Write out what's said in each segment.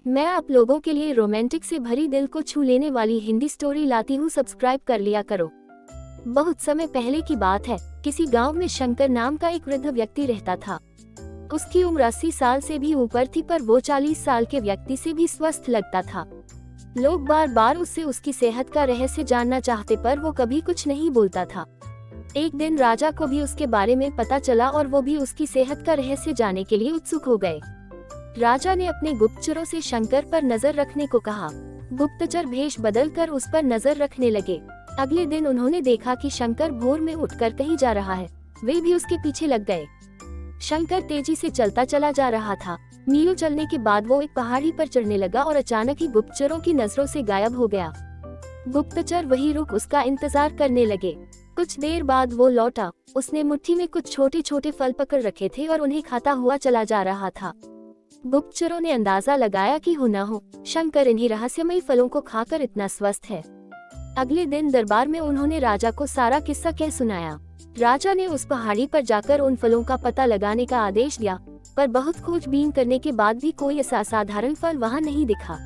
मैं आप लोगों के लिए रोमांटिक से भरी दिल को छू लेने वाली हिंदी स्टोरी लाती हूँ, सब्सक्राइब कर लिया करो। बहुत समय पहले की बात है। किसी गांव में शंकर नाम का एक वृद्ध व्यक्ति रहता था। उसकी उम्र 80 साल से भी ऊपर थी, पर वो 40 साल के व्यक्ति से भी स्वस्थ लगता था। लोग बार बार उससे उसकी सेहत का रहस्य जानना चाहते, पर वो कभी कुछ नहीं बोलता था। एक दिन राजा को भी उसके बारे में पता चला और वो भी उसकी सेहत का रहस्य जानने के लिए उत्सुक हो गए। राजा ने अपने गुप्तचरों से शंकर पर नजर रखने को कहा। गुप्तचर भेष बदलकर उस पर नजर रखने लगे। अगले दिन उन्होंने देखा कि शंकर भोर में उठकर कहीं जा रहा है। वे भी उसके पीछे लग गए। शंकर तेजी से चलता चला जा रहा था। मीलों चलने के बाद वो एक पहाड़ी पर चढ़ने लगा और अचानक ही गुप्तचरों की नजरों से गायब हो गया। गुप्तचर वहीं रुक उसका इंतजार करने लगे। कुछ देर बाद वो लौटा। उसने मुट्ठी में कुछ छोटे छोटे फल पकड़ रखे थे और उन्हें खाता हुआ चला जा रहा था। गुप्तचरों ने अंदाजा लगाया कि हो न हो शंकर इन्हीं रहस्यमयी फलों को खाकर इतना स्वस्थ है। अगले दिन दरबार में उन्होंने राजा को सारा किस्सा कह सुनाया। राजा ने उस पहाड़ी पर जाकर उन फलों का पता लगाने का आदेश दिया, पर बहुत खोजबीन करने के बाद भी कोई ऐसा असाधारण फल वहां नहीं दिखा।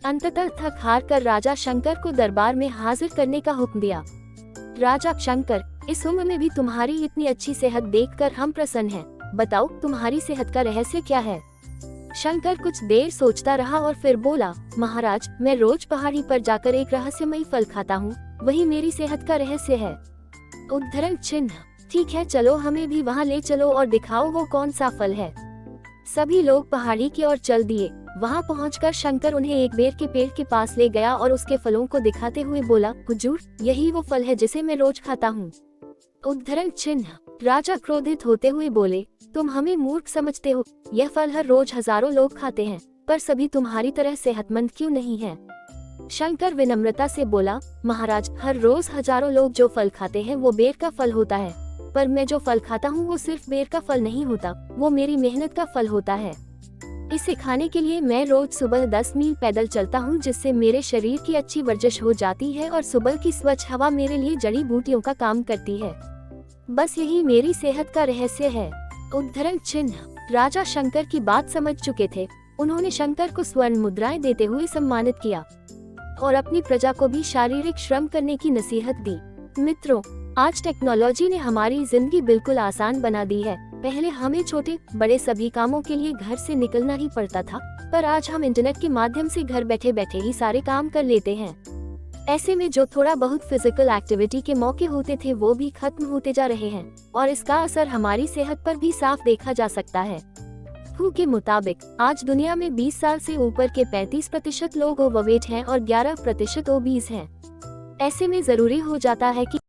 अंततः थक हार कर राजा शंकर को दरबार में हाजिर करने का हुक्म दिया। राजा शंकर, इस उम्र में भी तुम्हारी इतनी अच्छी सेहत देखकर हम प्रसन्न हैं। बताओ, तुम्हारी सेहत का रहस्य क्या है? शंकर कुछ देर सोचता रहा और फिर बोला, महाराज, मैं रोज पहाड़ी पर जाकर एक रहस्यमयी फल खाता हूँ, वही मेरी सेहत का रहस्य है। उद्धरण चिन्ह। ठीक है, चलो हमें भी वहाँ ले चलो और दिखाओ वो कौन सा फल है। सभी लोग पहाड़ी की ओर चल दिए। वहाँ पहुंचकर शंकर उन्हें एक बेर के पेड़ के पास ले गया और उसके फलों को दिखाते हुए बोला, हुजूर, यही वो फल है जिसे मैं रोज खाता हूँ। उद्धरण चिन्ह। राजा क्रोधित होते हुए बोले, तुम हमें मूर्ख समझते हो। यह फल हर रोज हजारों लोग खाते हैं, पर सभी तुम्हारी तरह सेहतमंद क्यों नहीं हैं? शंकर विनम्रता से बोला, महाराज, हर रोज हजारों लोग जो फल खाते हैं वो बेर का फल होता है, पर मैं जो फल खाता हूँ वो सिर्फ बेर का फल नहीं होता, वो मेरी मेहनत का फल होता है। इसे खाने के लिए मैं रोज सुबह 10 मील पैदल चलता हूँ, जिससे मेरे शरीर की अच्छी वर्जिश हो जाती है और सुबह की स्वच्छ हवा मेरे लिए जड़ी बूटियों का काम करती है। बस यही मेरी सेहत का रहस्य है। उद्धरण चिन्ह। राजा शंकर की बात समझ चुके थे। उन्होंने शंकर को स्वर्ण मुद्राएं देते हुए सम्मानित किया और अपनी प्रजा को भी शारीरिक श्रम करने की नसीहत दी। मित्रों, आज टेक्नोलॉजी ने हमारी जिंदगी बिल्कुल आसान बना दी है। पहले हमें छोटे बड़े सभी कामों के लिए घर से निकलना ही पड़ता था, पर आज हम इंटरनेट के माध्यम से घर बैठे बैठे ही सारे काम कर लेते हैं। ऐसे में जो थोड़ा बहुत फिजिकल एक्टिविटी के मौके होते थे वो भी खत्म होते जा रहे हैं और इसका असर हमारी सेहत पर भी साफ देखा जा सकता है। WHO के मुताबिक आज दुनिया में 20 साल से ऊपर के 35% लोग ओवरवेट हैं और 11% ओबीज हैं। ऐसे में जरूरी हो जाता है कि